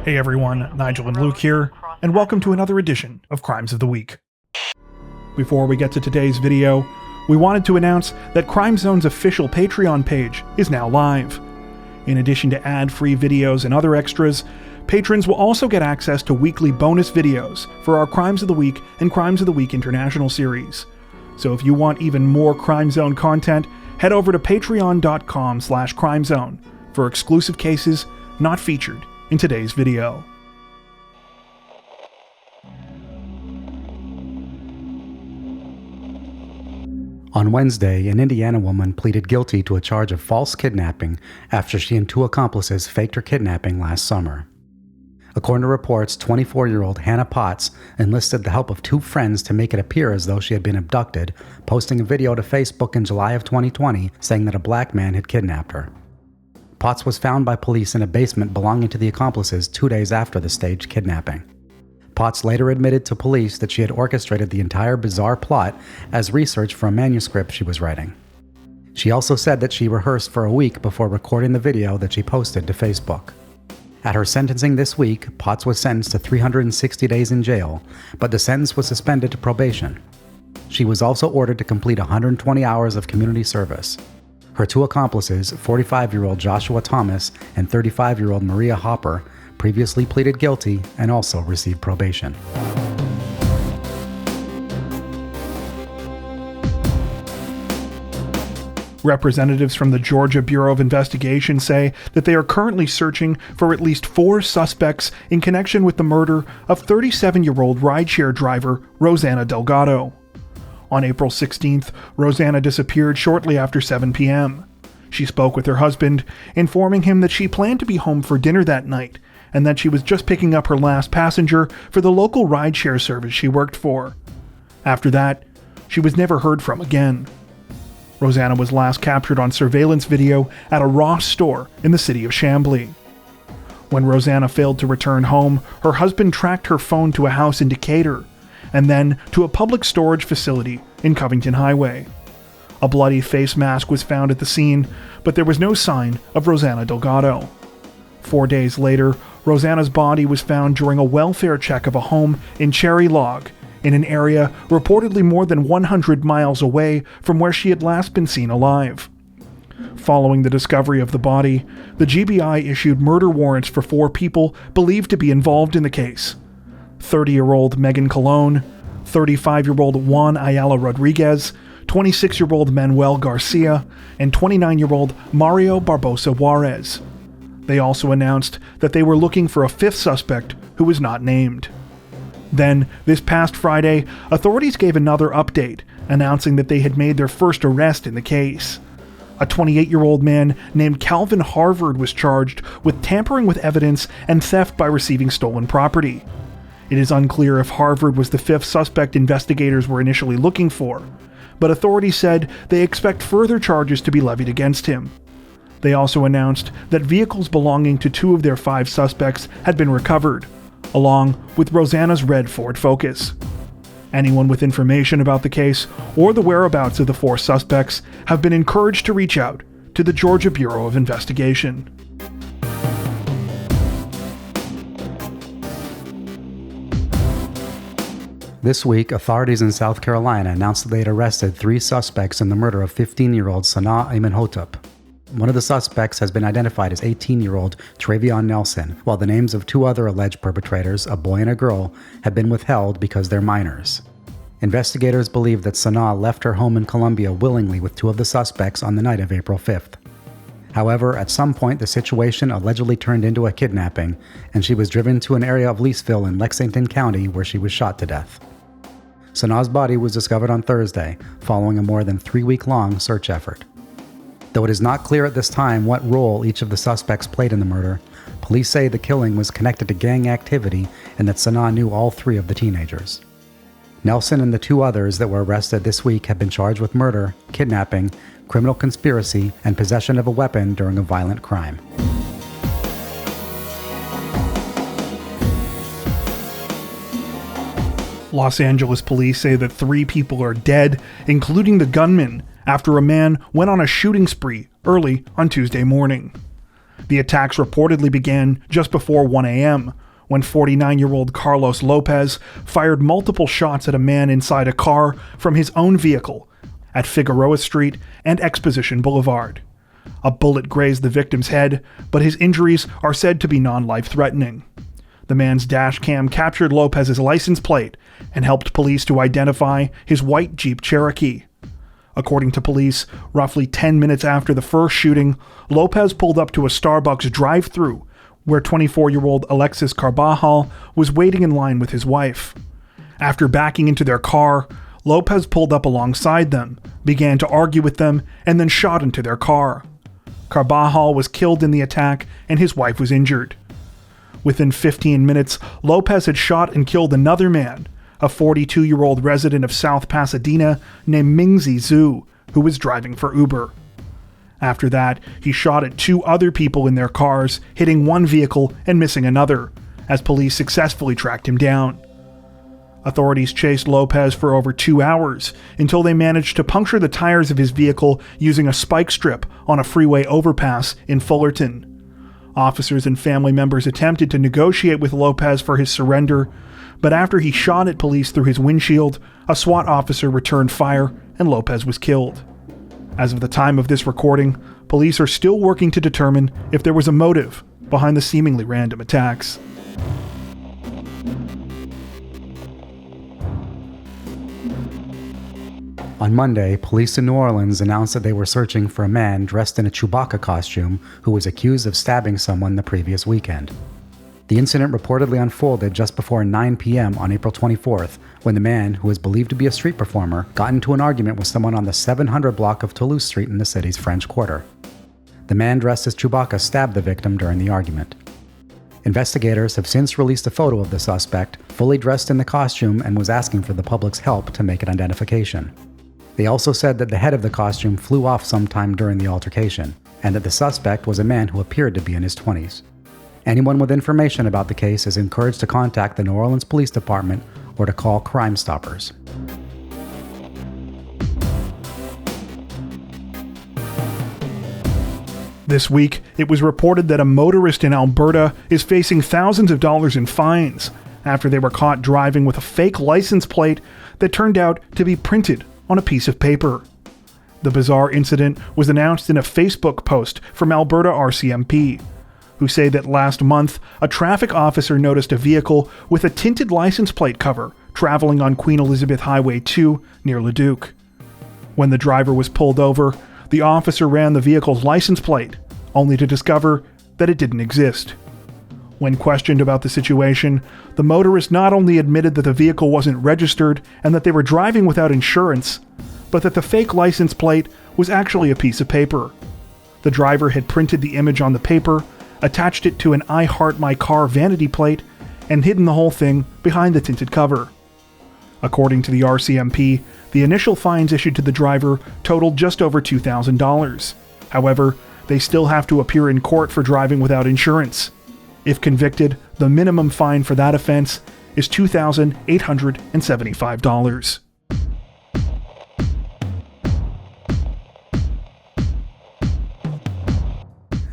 Hey everyone, Nigel and Luke here, and welcome to another edition of Crimes of the Week. Before we get to today's video, we wanted to announce that Crime Zone's official Patreon page is now live. In addition to ad-free videos and other extras, patrons will also get access to weekly bonus videos for our Crimes of the Week and Crimes of the Week International series. So if you want even more Crime Zone content, head over to patreon.com/crimezone for exclusive cases not featured in today's video. On Wednesday, an Indiana woman pleaded guilty to a charge of false kidnapping after she and two accomplices faked her kidnapping last summer. According to reports, 24-year-old Hannah Potts enlisted the help of two friends to make it appear as though she had been abducted, posting a video to Facebook in July of 2020 saying that a black man had kidnapped her. Potts was found by police in a basement belonging to the accomplices 2 days after the staged kidnapping. Potts later admitted to police that she had orchestrated the entire bizarre plot as research for a manuscript she was writing. She also said that she rehearsed for a week before recording the video that she posted to Facebook. At her sentencing this week, Potts was sentenced to 360 days in jail, but the sentence was suspended to probation. She was also ordered to complete 120 hours of community service. Her two accomplices, 45-year-old Joshua Thomas and 35-year-old Maria Hopper, previously pleaded guilty and also received probation. Representatives from the Georgia Bureau of Investigation say that they are currently searching for at least 4 suspects in connection with the murder of 37-year-old rideshare driver Rosanna Delgado. On April 16th, Rosanna disappeared shortly after 7 p.m. She spoke with her husband, informing him that she planned to be home for dinner that night and that she was just picking up her last passenger for the local rideshare service she worked for. After that, she was never heard from again. Rosanna was last captured on surveillance video at a Ross store in the city of Chamblee. When Rosanna failed to return home, her husband tracked her phone to a house in Decatur, and then to a public storage facility in Covington Highway. A bloody face mask was found at the scene, but there was no sign of Rosanna Delgado. 4 days later, Rosanna's body was found during a welfare check of a home in Cherry Log, in an area reportedly more than 100 miles away from where she had last been seen alive. Following the discovery of the body, the GBI issued murder warrants for 4 people believed to be involved in the case: 30-year-old Megan Colon, 35-year-old Juan Ayala Rodriguez, 26-year-old Manuel Garcia, and 29-year-old Mario Barbosa Juarez. They also announced that they were looking for a 5th suspect who was not named. Then, this past Friday, authorities gave another update, announcing that they had made their first arrest in the case. A 28-year-old man named Calvin Harvard was charged with tampering with evidence and theft by receiving stolen property. It is unclear if Harvard was the 5th suspect investigators were initially looking for, but authorities said they expect further charges to be levied against him. They also announced that vehicles belonging to 2 of their 5 suspects had been recovered, along with Rosanna's red Ford Focus. Anyone with information about the case or the whereabouts of the 4 suspects have been encouraged to reach out to the Georgia Bureau of Investigation. This week, authorities in South Carolina announced that they had arrested 3 suspects in the murder of 15-year-old Sanaa Amenhotep. One of the suspects has been identified as 18-year-old Travion Nelson, while the names of 2 other alleged perpetrators, a boy and a girl, have been withheld because they're minors. Investigators believe that Sanaa left her home in Columbia willingly with 2 of the suspects on the night of April 5th. However, at some point the situation allegedly turned into a kidnapping, and she was driven to an area of Leesville in Lexington County where she was shot to death. Sanaa's body was discovered on Thursday, following a more than 3-week-long search effort. Though it is not clear at this time what role each of the suspects played in the murder, police say the killing was connected to gang activity and that Sanaa knew all 3 of the teenagers. Nelson and the 2 others that were arrested this week have been charged with murder, kidnapping, criminal conspiracy, and possession of a weapon during a violent crime. Los Angeles police say that 3 people are dead, including the gunman, after a man went on a shooting spree early on Tuesday morning. The attacks reportedly began just before 1 a.m., when 49-year-old Carlos Lopez fired multiple shots at a man inside a car from his own vehicle at Figueroa Street and Exposition Boulevard. A bullet grazed the victim's head, but his injuries are said to be non-life-threatening. The man's dash cam captured Lopez's license plate and helped police to identify his white Jeep Cherokee. According to police, roughly 10 minutes after the first shooting, Lopez pulled up to a Starbucks drive-thru where 24-year-old Alexis Carbajal was waiting in line with his wife. After backing into their car, Lopez pulled up alongside them, began to argue with them, and then shot into their car. Carbajal was killed in the attack, and his wife was injured. Within 15 minutes, Lopez had shot and killed another man, a 42-year-old resident of South Pasadena named Mingzi Zhu, who was driving for Uber. After that, he shot at 2 other people in their cars, hitting one vehicle and missing another, as police successfully tracked him down. Authorities chased Lopez for over 2 hours until they managed to puncture the tires of his vehicle using a spike strip on a freeway overpass in Fullerton. Officers and family members attempted to negotiate with Lopez for his surrender, but after he shot at police through his windshield, a SWAT officer returned fire and Lopez was killed. As of the time of this recording, police are still working to determine if there was a motive behind the seemingly random attacks. On Monday, police in New Orleans announced that they were searching for a man dressed in a Chewbacca costume who was accused of stabbing someone the previous weekend. The incident reportedly unfolded just before 9 p.m. on April 24th, when the man, who is believed to be a street performer, got into an argument with someone on the 700 block of Toulouse Street in the city's French Quarter. The man dressed as Chewbacca stabbed the victim during the argument. Investigators have since released a photo of the suspect, fully dressed in the costume, and was asking for the public's help to make an identification. They also said that the head of the costume flew off sometime during the altercation, and that the suspect was a man who appeared to be in his 20s. Anyone with information about the case is encouraged to contact the New Orleans Police Department or to call Crime Stoppers. This week, it was reported that a motorist in Alberta is facing thousands of dollars in fines after they were caught driving with a fake license plate that turned out to be printed on a piece of paper. The bizarre incident was announced in a Facebook post from Alberta RCMP, who say that last month, a traffic officer noticed a vehicle with a tinted license plate cover traveling on Queen Elizabeth Highway 2 near Leduc. When the driver was pulled over, the officer ran the vehicle's license plate, only to discover that it didn't exist. When questioned about the situation, the motorist not only admitted that the vehicle wasn't registered and that they were driving without insurance, but that the fake license plate was actually a piece of paper. The driver had printed the image on the paper, attached it to an I Heart My Car vanity plate, and hidden the whole thing behind the tinted cover. According to the RCMP, the initial fines issued to the driver totaled just over $2,000. However, they still have to appear in court for driving without insurance. If convicted, the minimum fine for that offense is $2,875.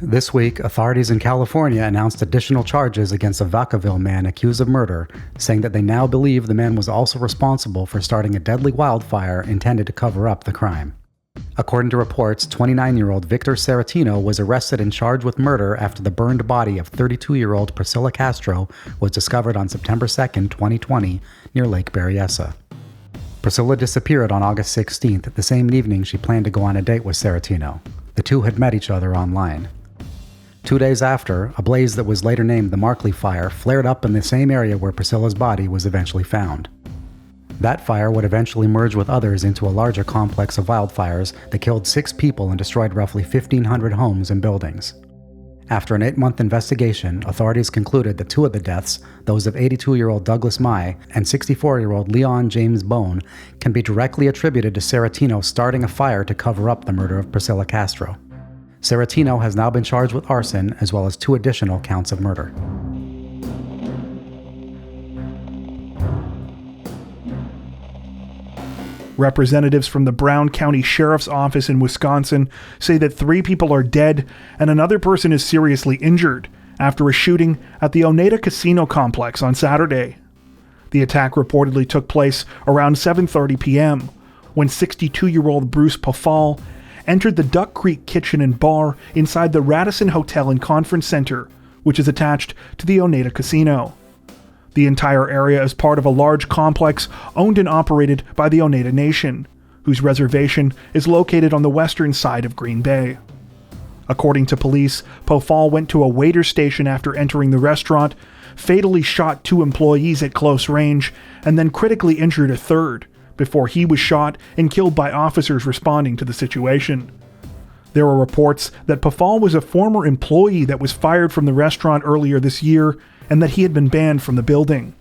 This week, authorities in California announced additional charges against a Vacaville man accused of murder, saying that they now believe the man was also responsible for starting a deadly wildfire intended to cover up the crime. According to reports, 29-year-old Victor Saratino was arrested and charged with murder after the burned body of 32-year-old Priscilla Castro was discovered on September 2, 2020, near Lake Berryessa. Priscilla disappeared on August 16th, the same evening she planned to go on a date with Saratino. The two had met each other online. 2 days after, a blaze that was later named the Markley Fire flared up in the same area where Priscilla's body was eventually found. That fire would eventually merge with others into a larger complex of wildfires that killed 6 people and destroyed roughly 1,500 homes and buildings. After an 8-month investigation, authorities concluded that 2 of the deaths, those of 82-year-old Douglas Mai and 64-year-old Leon James Bone, can be directly attributed to Saratino starting a fire to cover up the murder of Priscilla Castro. Saratino has now been charged with arson as well as 2 additional counts of murder. Representatives from the Brown County Sheriff's Office in Wisconsin say that 3 people are dead and another person is seriously injured after a shooting at the Oneida Casino Complex on Saturday. The attack reportedly took place around 7:30 p.m. when 62-year-old Bruce Pofall entered the Duck Creek Kitchen and Bar inside the Radisson Hotel and Conference Center, which is attached to the Oneida Casino. The entire area is part of a large complex owned and operated by the Oneida Nation, whose reservation is located on the western side of Green Bay. According to police, Pofall went to a waiter station after entering the restaurant, fatally shot 2 employees at close range, and then critically injured a third, before he was shot and killed by officers responding to the situation. There were reports that Pofall was a former employee that was fired from the restaurant earlier this year and that he had been banned from the building.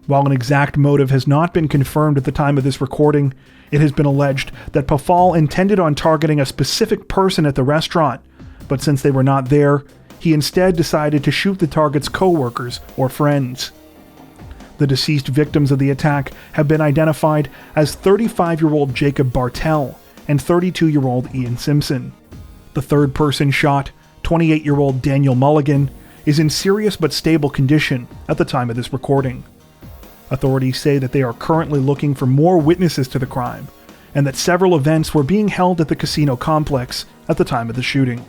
While an exact motive has not been confirmed at the time of this recording, it has been alleged that Pofall intended on targeting a specific person at the restaurant, but since they were not there, he instead decided to shoot the target's co-workers or friends. The deceased victims of the attack have been identified as 35-year-old Jacob Bartell and 32-year-old Ian Simpson. The third person shot, 28-year-old Daniel Mulligan, is in serious but stable condition at the time of this recording. Authorities say that they are currently looking for more witnesses to the crime, and that several events were being held at the casino complex at the time of the shooting.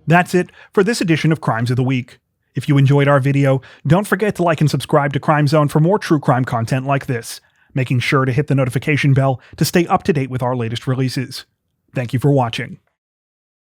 That's it for this edition of Crimes of the Week. If you enjoyed our video, don't forget to like and subscribe to Crime Zone for more true crime content like this, making sure to hit the notification bell to stay up to date with our latest releases. Thank you for watching.